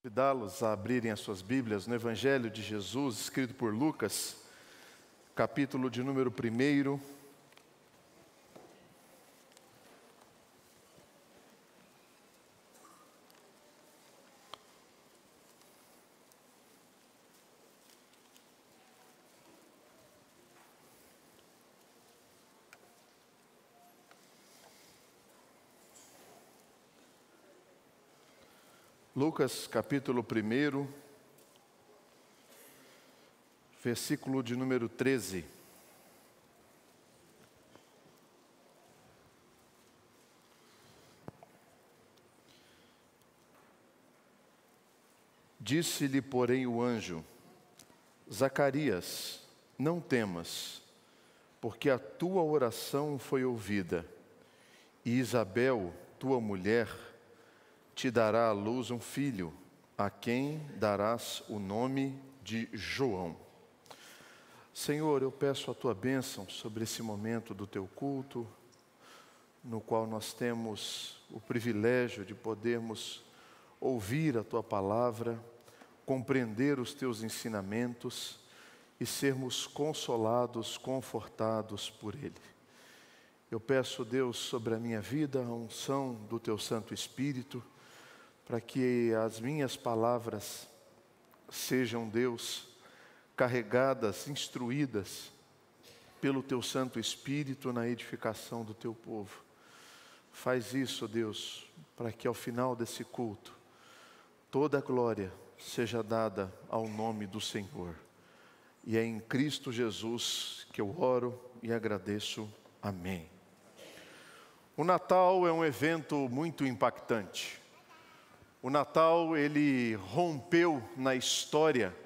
Convidá-los a abrirem as suas Bíblias no Evangelho de Jesus, escrito por Lucas, capítulo de número 1. Lucas, capítulo 1, versículo de número 13. Disse-lhe, porém, o anjo: Zacarias, não temas, porque a tua oração foi ouvida, e Isabel, tua mulher, te dará à luz um filho, a quem darás o nome de João. Senhor, eu peço a tua bênção sobre esse momento do teu culto, no qual nós temos o privilégio de podermos ouvir a tua palavra, compreender os teus ensinamentos e sermos consolados, confortados por ele. Eu peço, Deus, sobre a minha vida, a unção do teu Santo Espírito, para que as minhas palavras sejam, Deus, carregadas, instruídas pelo teu Santo Espírito na edificação do teu povo. Faz isso, Deus, para que ao final desse culto, toda a glória seja dada ao nome do Senhor. E é em Cristo Jesus que eu oro e agradeço. Amém. O Natal é um evento muito impactante. O Natal, ele rompeu na história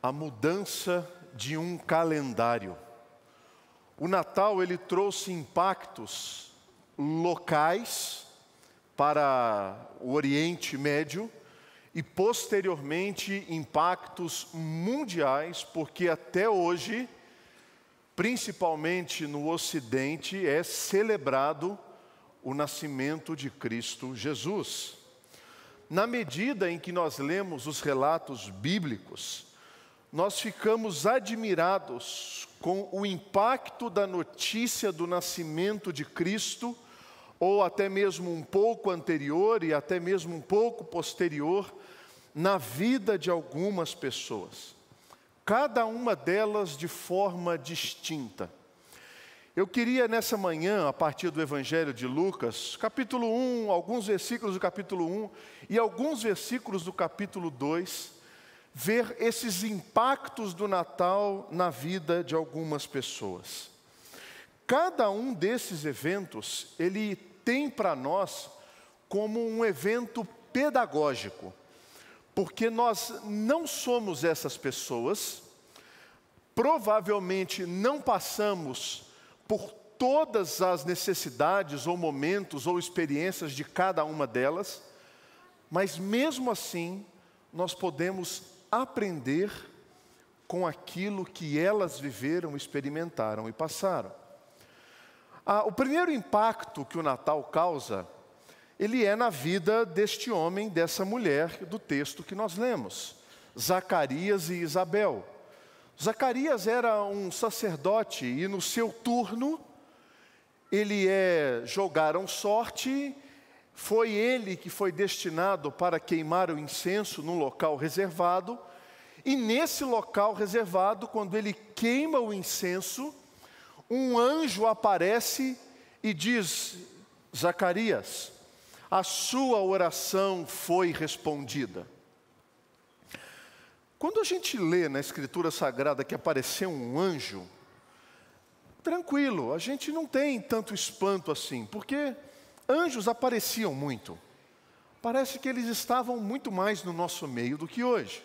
a mudança de um calendário. O Natal, ele trouxe impactos locais para o Oriente Médio e, posteriormente, impactos mundiais, porque até hoje, principalmente no Ocidente, é celebrado o nascimento de Cristo Jesus. Na medida em que nós lemos os relatos bíblicos, nós ficamos admirados com o impacto da notícia do nascimento de Cristo, ou até mesmo um pouco anterior e até mesmo um pouco posterior, na vida de algumas pessoas. Cada uma delas de forma distinta. Eu queria nessa manhã, a partir do Evangelho de Lucas, capítulo 1, alguns versículos do capítulo 1 e alguns versículos do capítulo 2, ver esses impactos do Natal na vida de algumas pessoas. Cada um desses eventos, ele tem para nós como um evento pedagógico, porque nós não somos essas pessoas, provavelmente não passamos por todas as necessidades, ou momentos, ou experiências de cada uma delas, mas mesmo assim, nós podemos aprender com aquilo que elas viveram, experimentaram e passaram. O primeiro impacto que o Natal causa, ele é na vida deste homem, dessa mulher, do texto que nós lemos, Zacarias e Isabel. Zacarias era um sacerdote e no seu turno, jogaram sorte, foi ele que foi destinado para queimar o incenso num local reservado, e nesse local reservado, quando ele queima o incenso, um anjo aparece e diz: Zacarias, a sua oração foi respondida. Quando a gente lê na Escritura Sagrada que apareceu um anjo, tranquilo, a gente não tem tanto espanto assim, porque anjos apareciam muito. Parece que eles estavam muito mais no nosso meio do que hoje.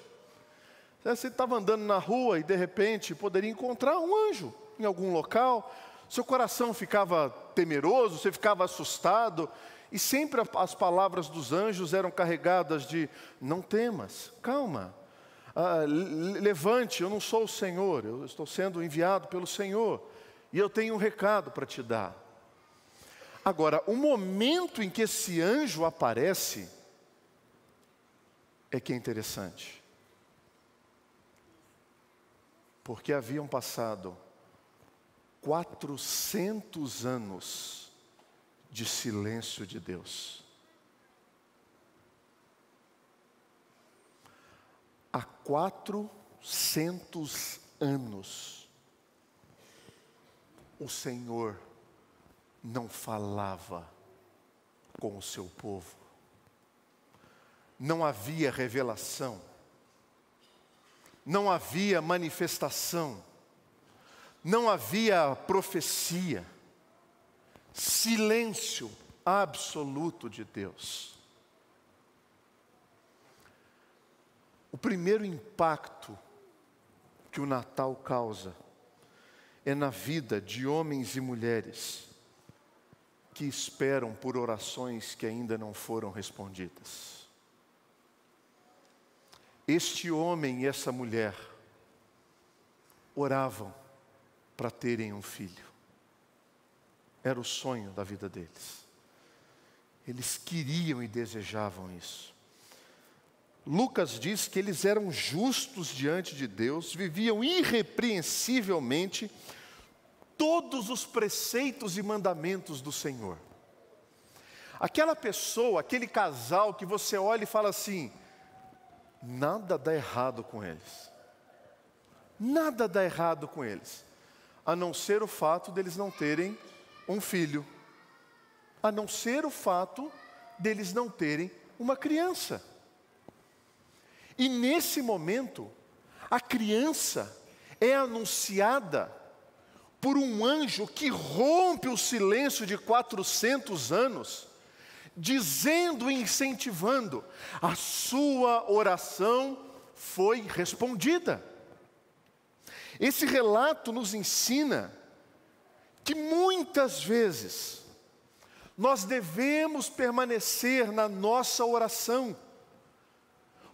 Você estava andando na rua e de repente poderia encontrar um anjo em algum local, seu coração ficava temeroso, você ficava assustado, e sempre as palavras dos anjos eram carregadas de: não temas, calma. Levante, eu não sou o Senhor, eu estou sendo enviado pelo Senhor, e eu tenho um recado para te dar. Agora, o momento em que esse anjo aparece, é que é interessante. Porque haviam passado 400 anos de silêncio de Deus. Há 400 anos, o Senhor não falava com o seu povo. Não havia revelação. Não havia manifestação. Não havia profecia. Silêncio absoluto de Deus. O primeiro impacto que o Natal causa é na vida de homens e mulheres que esperam por orações que ainda não foram respondidas. Este homem e essa mulher oravam para terem um filho. Era o sonho da vida deles. Eles queriam e desejavam isso. Lucas diz que eles eram justos diante de Deus, viviam irrepreensivelmente todos os preceitos e mandamentos do Senhor. Aquela pessoa, aquele casal que você olha e fala assim, nada dá errado com eles. Nada dá errado com eles, a não ser o fato deles não terem um filho, a não ser o fato deles não terem uma criança. E nesse momento, a criança é anunciada por um anjo que rompe o silêncio de 400 anos, dizendo e incentivando, a sua oração foi respondida. Esse relato nos ensina que muitas vezes nós devemos permanecer na nossa oração,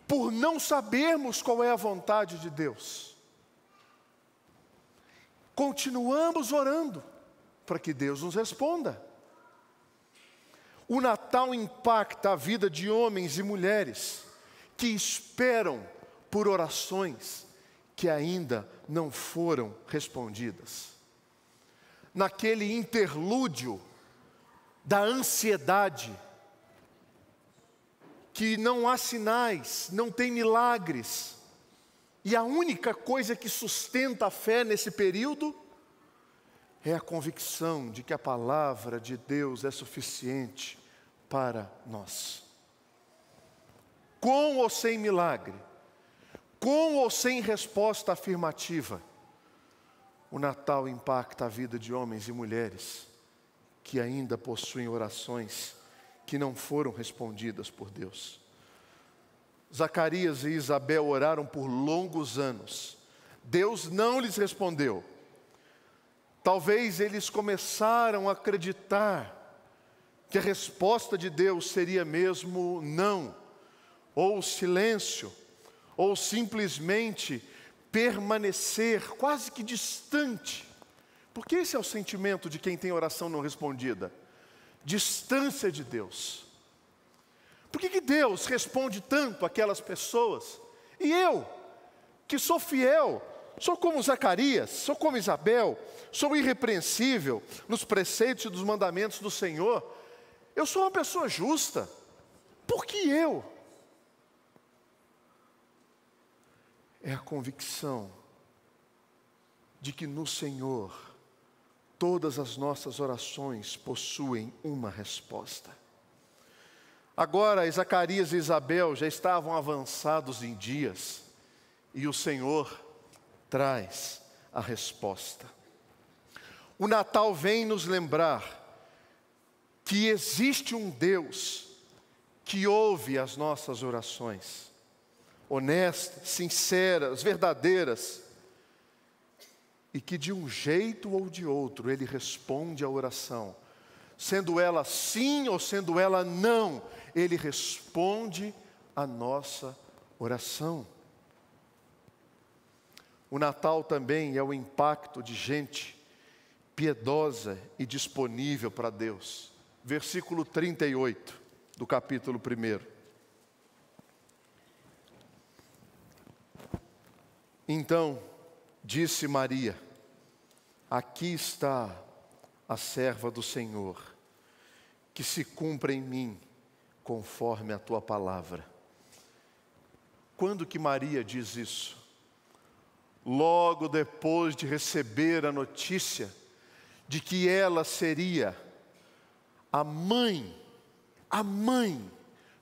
por não sabermos qual é a vontade de Deus. Continuamos orando para que Deus nos responda. O Natal impacta a vida de homens e mulheres que esperam por orações que ainda não foram respondidas. Naquele interlúdio da ansiedade, que não há sinais, não tem milagres, e a única coisa que sustenta a fé nesse período é a convicção de que a palavra de Deus é suficiente para nós. Com ou sem milagre, com ou sem resposta afirmativa, o Natal impacta a vida de homens e mulheres que ainda possuem orações que não foram respondidas por Deus. Zacarias e Isabel oraram por longos anos. Deus não lhes respondeu. Talvez eles começaram a acreditar que a resposta de Deus seria mesmo não, ou silêncio, ou simplesmente permanecer quase que distante. Porque esse é o sentimento de quem tem oração não respondida. Distância de Deus. Por que Deus responde tanto àquelas pessoas? E eu, que sou fiel, sou como Zacarias, sou como Isabel, sou irrepreensível nos preceitos e dos mandamentos do Senhor, eu sou uma pessoa justa. Por que eu? É a convicção de que no Senhor todas as nossas orações possuem uma resposta. Agora, Zacarias e Isabel já estavam avançados em dias, e o Senhor traz a resposta. O Natal vem nos lembrar que existe um Deus que ouve as nossas orações, honestas, sinceras, verdadeiras, e que de um jeito ou de outro Ele responde à oração, sendo ela sim ou sendo ela não, Ele responde à nossa oração. O Natal também é o impacto de gente piedosa e disponível para Deus. Versículo 38 do capítulo 1. Então disse Maria: aqui está a serva do Senhor, que se cumpra em mim conforme a tua palavra. Quando que Maria diz isso? Logo depois de receber a notícia de que ela seria a mãe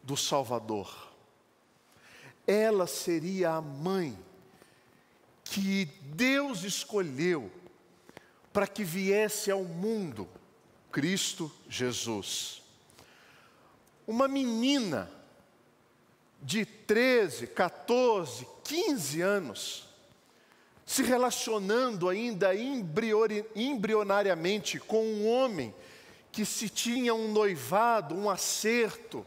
do Salvador. Ela seria a mãe que Deus escolheu para que viesse ao mundo, Cristo Jesus. Uma menina de 13, 14, 15 anos, se relacionando ainda embrionariamente com um homem que se tinha um noivado, um acerto.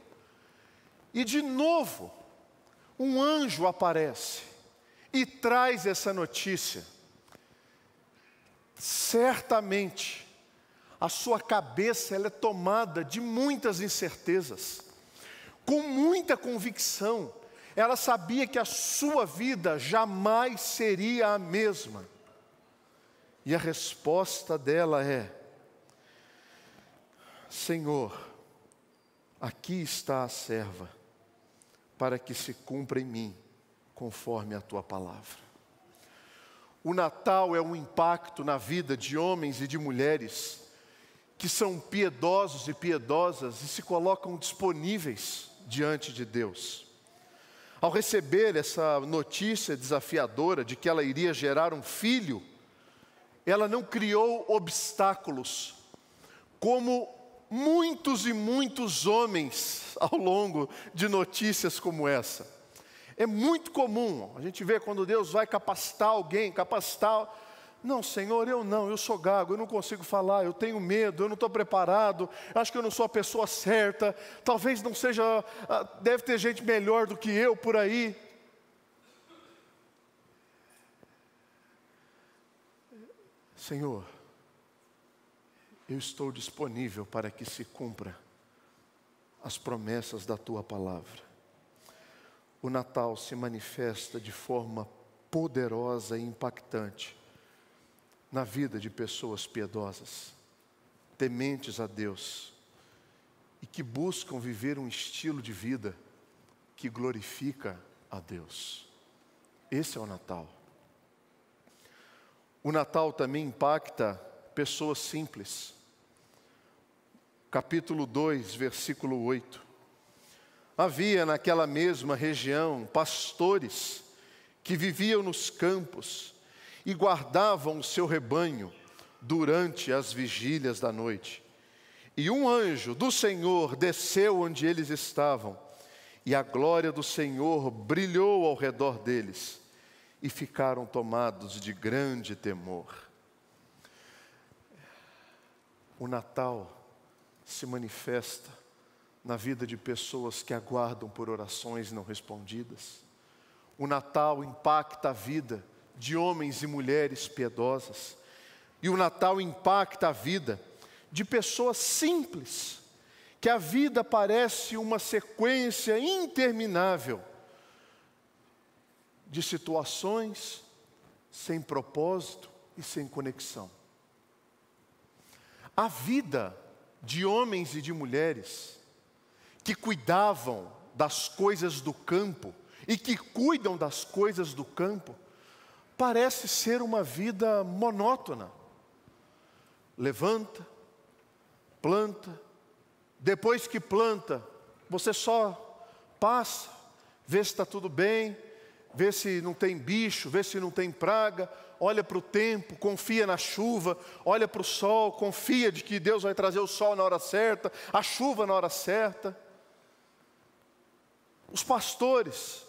E de novo, um anjo aparece e traz essa notícia. Certamente, a sua cabeça ela é tomada de muitas incertezas. Com muita convicção, ela sabia que a sua vida jamais seria a mesma. E a resposta dela é: Senhor, aqui está a serva, para que se cumpra em mim, conforme a tua palavra. O Natal é um impacto na vida de homens e de mulheres que são piedosos e piedosas e se colocam disponíveis diante de Deus. Ao receber essa notícia desafiadora de que ela iria gerar um filho, ela não criou obstáculos, como muitos e muitos homens ao longo de notícias como essa. É muito comum, a gente vê quando Deus vai capacitar alguém, não, Senhor, eu sou gago, eu não consigo falar, eu tenho medo, eu não estou preparado, acho que eu não sou a pessoa certa, talvez não seja, deve ter gente melhor do que eu por aí. Senhor, eu estou disponível para que se cumpra as promessas da tua palavra. O Natal se manifesta de forma poderosa e impactante na vida de pessoas piedosas, tementes a Deus e que buscam viver um estilo de vida que glorifica a Deus. Esse é o Natal. O Natal também impacta pessoas simples. Capítulo 2, versículo 8. Havia naquela mesma região pastores que viviam nos campos e guardavam o seu rebanho durante as vigílias da noite. E um anjo do Senhor desceu onde eles estavam, e a glória do Senhor brilhou ao redor deles, e ficaram tomados de grande temor. O Natal se manifesta na vida de pessoas que aguardam por orações não respondidas. O Natal impacta a vida de homens e mulheres piedosas. E o Natal impacta a vida de pessoas simples, que a vida parece uma sequência interminável de situações sem propósito e sem conexão. A vida de homens e de mulheres que cuidavam das coisas do campo e que cuidam das coisas do campo, parece ser uma vida monótona. Levanta, planta, depois que planta, você só passa, vê se está tudo bem, vê se não tem bicho, vê se não tem praga, olha para o tempo, confia na chuva, olha para o sol, confia de que Deus vai trazer o sol na hora certa, a chuva na hora certa. Os pastores,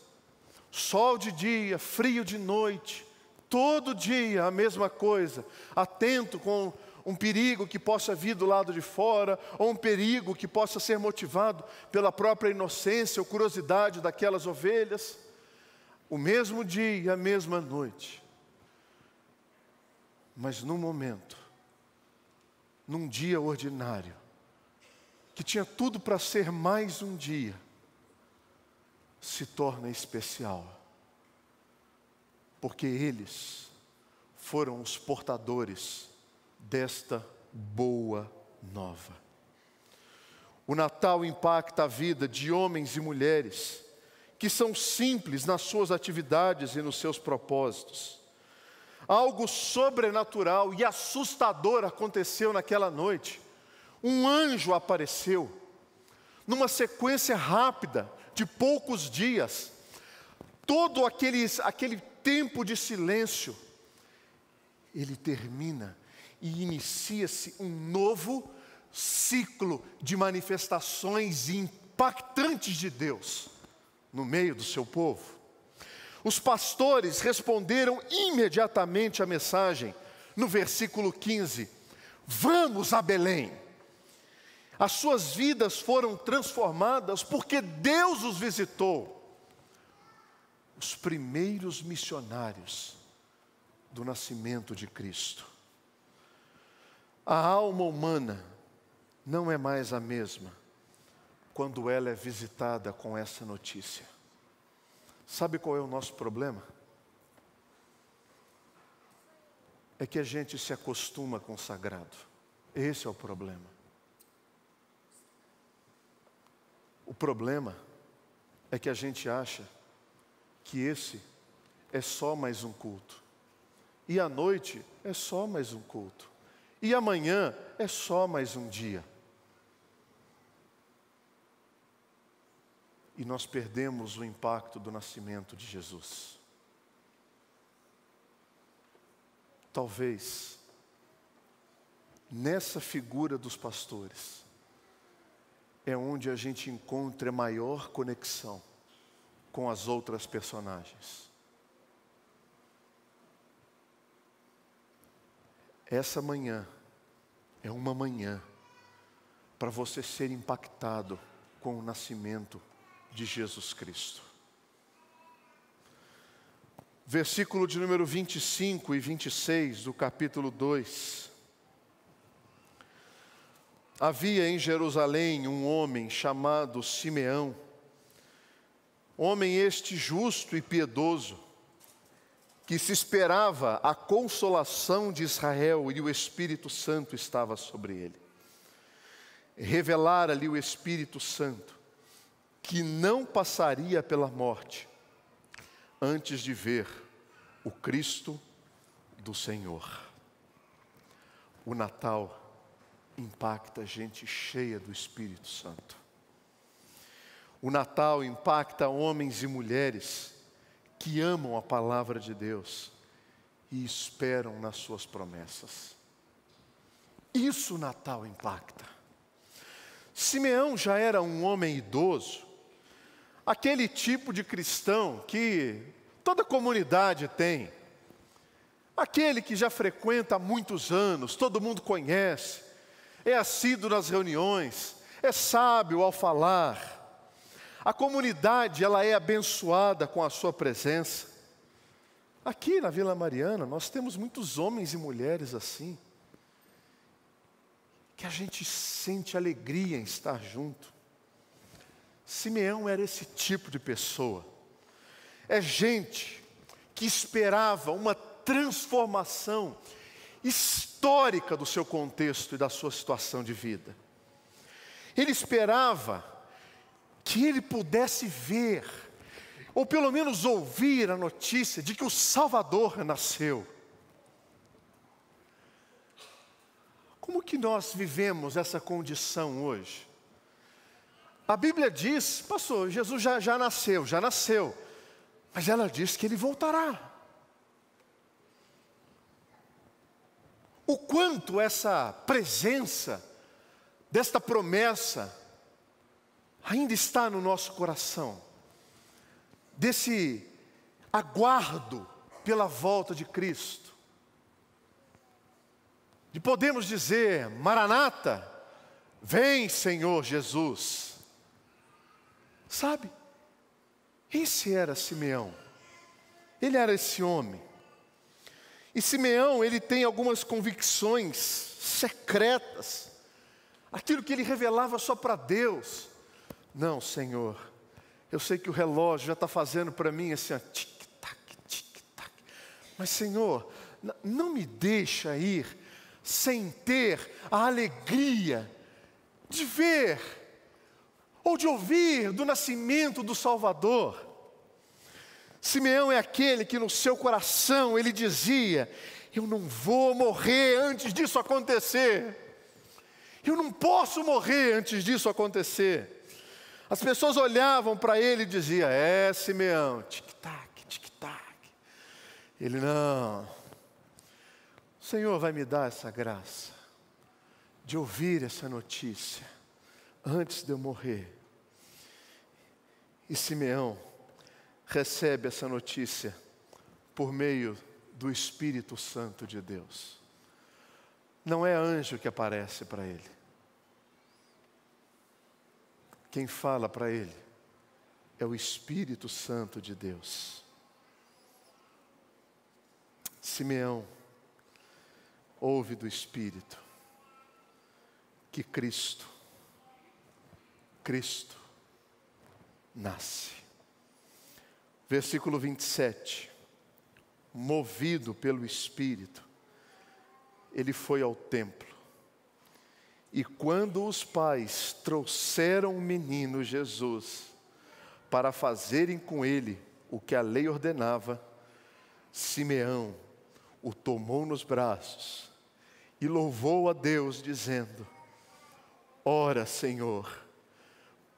sol de dia, frio de noite, todo dia a mesma coisa, atento com um perigo que possa vir do lado de fora, ou um perigo que possa ser motivado pela própria inocência ou curiosidade daquelas ovelhas. O mesmo dia, a mesma noite. Mas num momento, num dia ordinário, que tinha tudo para ser mais um dia, se torna especial. porque eles foram os portadores desta boa nova. O Natal impacta a vida de homens e mulheres que são simples nas suas atividades e nos seus propósitos. Algo sobrenatural e assustador aconteceu naquela noite. Um anjo apareceu, numa sequência rápida de poucos dias. Todo aquele tempo de silêncio, ele termina e inicia-se um novo ciclo de manifestações impactantes de Deus no meio do seu povo. Os pastores responderam imediatamente à mensagem, no versículo 15: vamos a Belém. As suas vidas foram transformadas porque Deus os visitou. Os primeiros missionários do nascimento de Cristo. A alma humana não é mais a mesma quando ela é visitada com essa notícia. Sabe qual é o nosso problema? É que a gente se acostuma com o sagrado. Esse é o problema. O problema é que a gente acha que esse é só mais um culto. E a noite é só mais um culto. E amanhã é só mais um dia. E nós perdemos o impacto do nascimento de Jesus. Talvez, nessa figura dos pastores, é onde a gente encontra a maior conexão com as outras personagens. Essa manhã é uma manhã para você ser impactado com o nascimento de Jesus Cristo. Versículo de número 25 e 26 do capítulo 2. Havia em Jerusalém um homem chamado Simeão, homem este justo e piedoso, que se esperava a consolação de Israel, e o Espírito Santo estava sobre ele. Revelara-lhe o Espírito Santo que não passaria pela morte antes de ver o Cristo do Senhor. O Natal impacta gente cheia do Espírito Santo. O Natal impacta homens e mulheres que amam a palavra de Deus e esperam nas suas promessas. Isso o Natal impacta. Simeão já era um homem idoso, aquele tipo de cristão que toda comunidade tem, aquele que já frequenta há muitos anos, todo mundo conhece, é assíduo nas reuniões, é sábio ao falar. A comunidade, ela é abençoada com a sua presença. Aqui na Vila Mariana, nós temos muitos homens e mulheres assim, que a gente sente alegria em estar junto. Simeão era esse tipo de pessoa. É gente que esperava uma transformação histórica do seu contexto e da sua situação de vida. Ele esperava que ele pudesse ver, ou pelo menos ouvir a notícia de que o Salvador nasceu. Como que nós vivemos essa condição hoje? A Bíblia diz, pastor, Jesus já nasceu, mas ela diz que ele voltará. O quanto essa presença desta promessa ainda está no nosso coração, desse aguardo pela volta de Cristo, de podemos dizer, Maranata, vem Senhor Jesus. Sabe, esse era Simeão, ele era esse homem. E Simeão, ele tem algumas convicções secretas, aquilo que ele revelava só para Deus. Não, Senhor, eu sei que o relógio já está fazendo para mim assim, tic-tac, tic-tac. Mas Senhor, não me deixa ir sem ter a alegria de ver ou de ouvir do nascimento do Salvador. Simeão é aquele que no seu coração ele dizia: eu não vou morrer antes disso acontecer. Eu não posso morrer antes disso acontecer. As pessoas olhavam para ele e diziam: Simeão, tic-tac, tic-tac. Ele: não, o Senhor vai me dar essa graça de ouvir essa notícia antes de eu morrer. E Simeão recebe essa notícia por meio do Espírito Santo de Deus. Não é anjo que aparece para ele. Quem fala para ele é o Espírito Santo de Deus. Simeão ouve do Espírito que Cristo nasce. Versículo 27. Movido pelo Espírito, ele foi ao templo. E quando os pais trouxeram o menino Jesus para fazerem com ele o que a lei ordenava, Simeão o tomou nos braços e louvou a Deus, dizendo: ora, Senhor,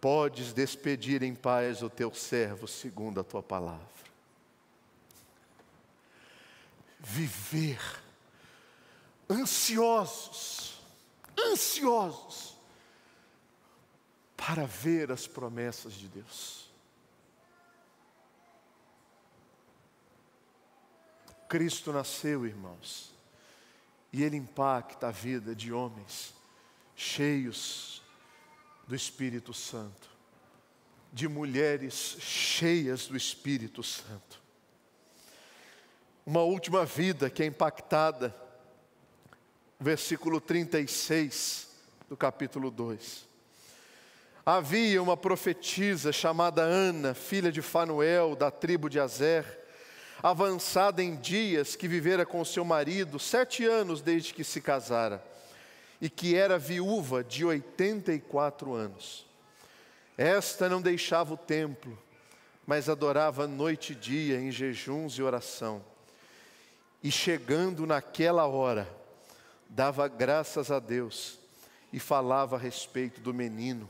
podes despedir em paz o teu servo segundo a tua palavra. Viver ansiosos para ver as promessas de Deus. Cristo nasceu, irmãos, e Ele impacta a vida de homens cheios do Espírito Santo, de mulheres cheias do Espírito Santo. Uma última vida que é impactada, versículo 36 do capítulo 2. Havia uma profetisa chamada Ana, filha de Fanuel, da tribo de Aser, avançada em dias, que vivera com seu marido 7 anos desde que se casara, e que era viúva de 84 anos. Esta não deixava o templo, mas adorava noite e dia em jejuns e oração. E chegando naquela hora, dava graças a Deus e falava a respeito do menino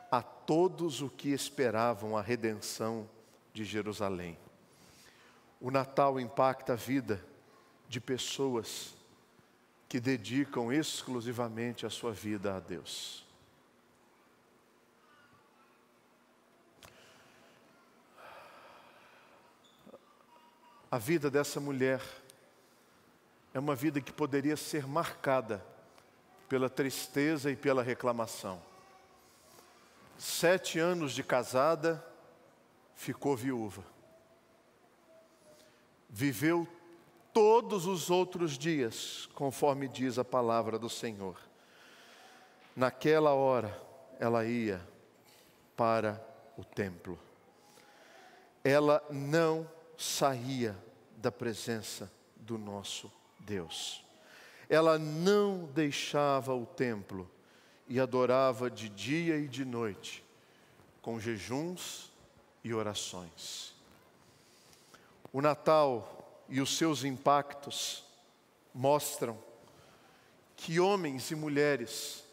a todos os que esperavam a redenção de Jerusalém. O Natal impacta a vida de pessoas que dedicam exclusivamente a sua vida a Deus. A vida dessa mulher é uma vida que poderia ser marcada pela tristeza e pela reclamação. 7 anos de casada, ficou viúva. Viveu todos os outros dias, conforme diz a palavra do Senhor. Naquela hora, ela ia para o templo. Ela não saía da presença do nosso Deus. Ela não deixava o templo e adorava de dia e de noite, com jejuns e orações. O Natal e os seus impactos mostram que homens e mulheres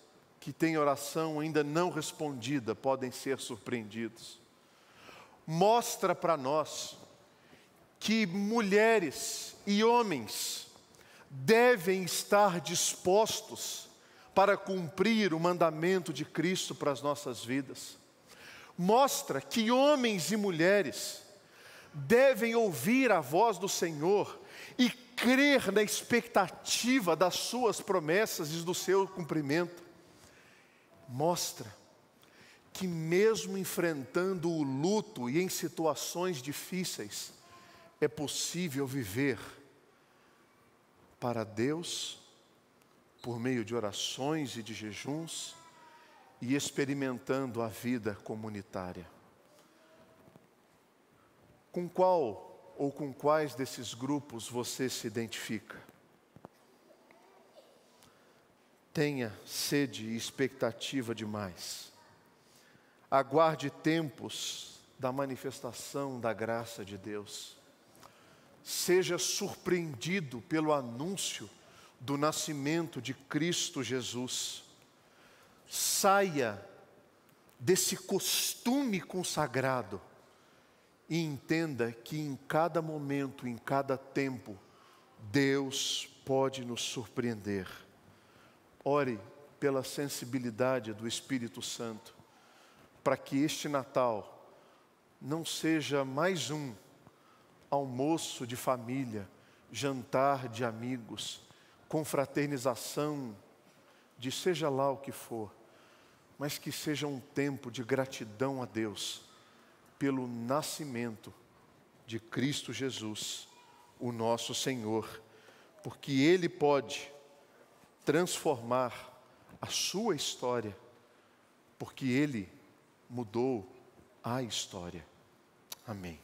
que têm oração ainda não respondida podem ser surpreendidos. Mostra para nós que mulheres e homens devem estar dispostos para cumprir o mandamento de Cristo para as nossas vidas. Mostra que homens e mulheres devem ouvir a voz do Senhor e crer na expectativa das suas promessas e do seu cumprimento. Mostra que mesmo enfrentando o luto e em situações difíceis, é possível viver para Deus, por meio de orações e de jejuns, e experimentando a vida comunitária. Com qual ou com quais desses grupos você se identifica? Tenha sede e expectativa demais. Aguarde tempos da manifestação da graça de Deus. Seja surpreendido pelo anúncio do nascimento de Cristo Jesus. Saia desse costume consagrado e entenda que em cada momento, em cada tempo, Deus pode nos surpreender. Ore pela sensibilidade do Espírito Santo, para que este Natal não seja mais um almoço de família, jantar de amigos, confraternização de seja lá o que for, mas que seja um tempo de gratidão a Deus pelo nascimento de Cristo Jesus, o nosso Senhor, porque Ele pode transformar a sua história, porque Ele mudou a história. Amém.